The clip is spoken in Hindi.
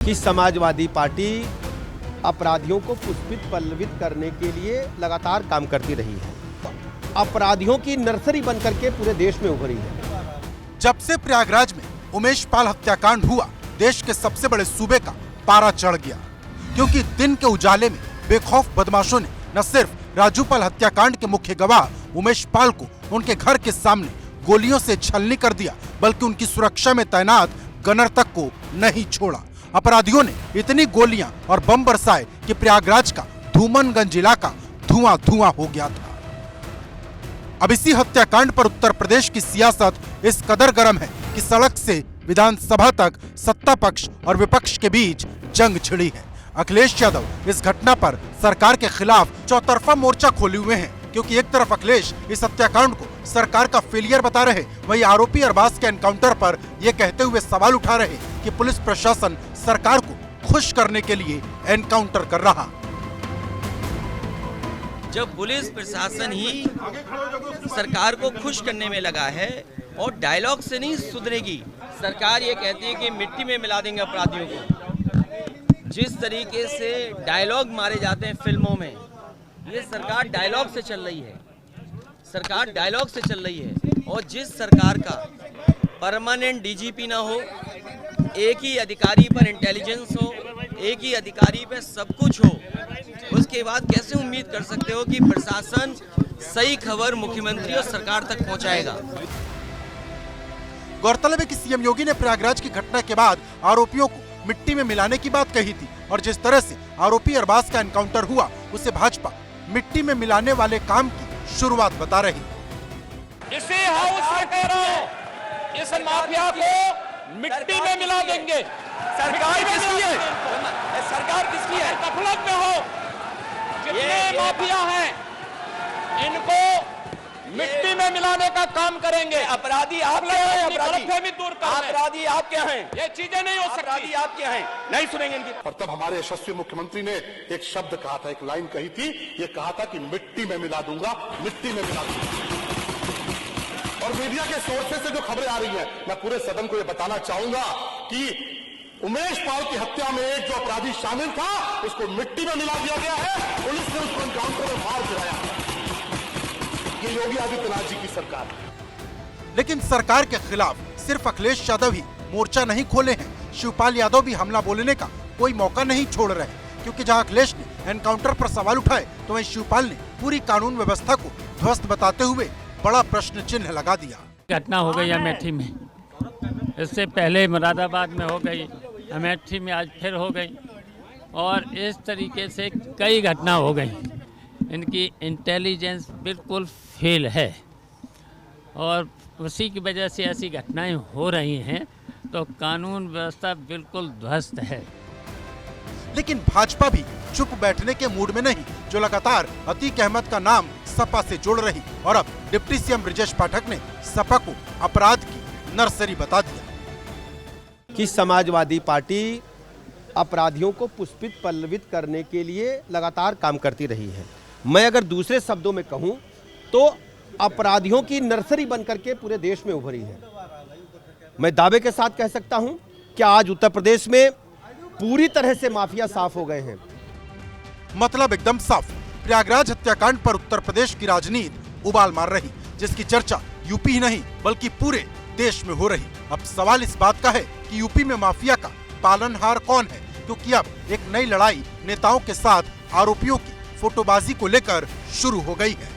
कि समाजवादी पार्टी अपराधियों को पुष्पित पल्लवित करने के लिए लगातार काम करती रही है। अपराधियों की नर्सरी बनकर के पूरे देश में उभरी है। जब से प्रयागराज में उमेश पाल हत्याकांड हुआ, देश के सबसे बड़े सूबे का पारा चढ़ गया, क्योंकि दिन के उजाले में बेखौफ बदमाशों ने न सिर्फ राजू पाल हत्याकांड के मुख्य गवाह उमेश पाल को उनके घर के सामने गोलियों से छलनी कर दिया, बल्कि उनकी सुरक्षा में तैनात गनर तक को नहीं छोड़ा। अपराधियों ने इतनी गोलियां और बम बरसाए कि प्रयागराज का धूमनगंज इलाका धुआं धुआं हो गया था। अब इसी हत्याकांड पर उत्तर प्रदेश की सियासत इस कदर गर्म है कि सड़क से विधानसभा तक सत्ता पक्ष और विपक्ष के बीच जंग छिड़ी है। अखिलेश यादव इस घटना पर सरकार के खिलाफ चौतरफा मोर्चा खोले हुए हैं, क्योंकि एक तरफ अखिलेश इस हत्याकांड को सरकार का फेलियर बता रहे, वहीं आरोपी अरबाज के एनकाउंटर पर ये कहते हुए सवाल उठा रहे कि पुलिस प्रशासन सरकार को खुश करने के लिए एनकाउंटर कर रहा। जब पुलिस प्रशासन ही सरकार को खुश करने में लगा है और डायलॉग से नहीं सुधरेगी, सरकार ये कहती है कि मिट्टी में मिला देंगे अपराधियों को। जिस तरीके से डायलॉग मारे जाते हैं फिल्मों में, ये सरकार डायलॉग से चल रही है, सरकार डायलॉग से चल रही है। और जिस सरकार का परमानेंट डीजीपी ना हो, एक ही अधिकारी पर इंटेलिजेंस हो, एक ही अधिकारी पे सब कुछ हो, उसके बाद कैसे उम्मीद कर सकते हो कि प्रशासन सही खबर मुख्यमंत्री और सरकार तक पहुंचाएगा। गौरतलब है कि सीएम योगी ने प्रयागराज की घटना के बाद आरोपियों को मिट्टी में मिलाने की बात कही थी, और जिस तरह से आरोपी अरबाज का एनकाउंटर हुआ, उसे भाजपा मिट्टी में मिलाने वाले काम की शुरुआत बता रही। इसी हाउस में कह रहा हूं, इस माफिया को मिट्टी में मिला देंगे। सरकार किसकी है? सरकार किसकी है? गफलत में हो, जितने माफिया हैं इनको मिट्टी में मिलाने का काम करेंगे। अपराधी आप क्या हैं? अपराधी दूर कर, अपराधी आप क्या हैं? ये चीजें नहीं हो सकती। अपराधी आप क्या हैं? नहीं सुनेंगे इनकी। और तब हमारे यशस्वी मुख्यमंत्री ने एक शब्द कहा था, एक लाइन कही थी, ये कहा था कि मिट्टी में मिला दूंगा, मिट्टी में मिला दूंगा। और मीडिया के सोर्सेस से जो खबरें आ रही है, मैं पूरे सदन को ये बताना चाहूंगा कि उमेश पाल की हत्या में एक जो अपराधी शामिल था, उसको मिट्टी में मिला दिया गया है। पुलिस ने उसको एनकाउंटर में मार गिराया। ये योगी आदित्यनाथ जी की सरकार है। लेकिन सरकार के खिलाफ सिर्फ अखिलेश यादव ही मोर्चा नहीं खोले हैं, शिवपाल यादव भी हमला बोलने का कोई मौका नहीं छोड़ रहे, क्योंकि जहां अखिलेश ने एनकाउंटर पर सवाल उठाए, तो वहीं शिवपाल ने पूरी कानून व्यवस्था को ध्वस्त बताते हुए बड़ा प्रश्न चिन्ह लगा दिया। घटना हो गई अमेठी में, इससे पहले मुरादाबाद में हो गई, अमेठी में आज फिर हो गई, और इस तरीके से कई घटना हो गई। इनकी इंटेलिजेंस बिल्कुल फेल है, और उसी की वजह से ऐसी घटनाएं हो रही हैं, तो कानून व्यवस्था बिल्कुल ध्वस्त है। लेकिन भाजपा भी चुप बैठने के मूड में नहीं, जो लगातार अतीक अहमद का नाम सपा से जोड़ रही, और अब डिप्टी सीएम ब्रजेश पाठक ने सपा को अपराध की नर्सरी बता दिया। कि समाजवादी पार्टी अपराधियों को पुष्पित पल्लवित करने के लिए लगातार काम करती रही है। मैं अगर दूसरे शब्दों में कहूं तो अपराधियों की नर्सरी बनकर के पूरे देश में उभरी है। मैं दावे के साथ कह सकता हूं कि आज उत्तर प्रदेश में पूरी तरह से माफिया साफ हो गए हैं। मतलब एकदम साफ, प्रयागराज हत्याकांड पर उत्तर प्रदेश की राजनीति उबाल मार रही, जिसकी चर्चा यूपी ही नहीं बल्कि पूरे देश में हो रही। अब सवाल इस बात का है कि यूपी में माफिया का पालनहार कौन है, क्योंकि अब एक नई लड़ाई नेताओं के साथ आरोपियों की फोटोबाजी को लेकर शुरू हो गई है।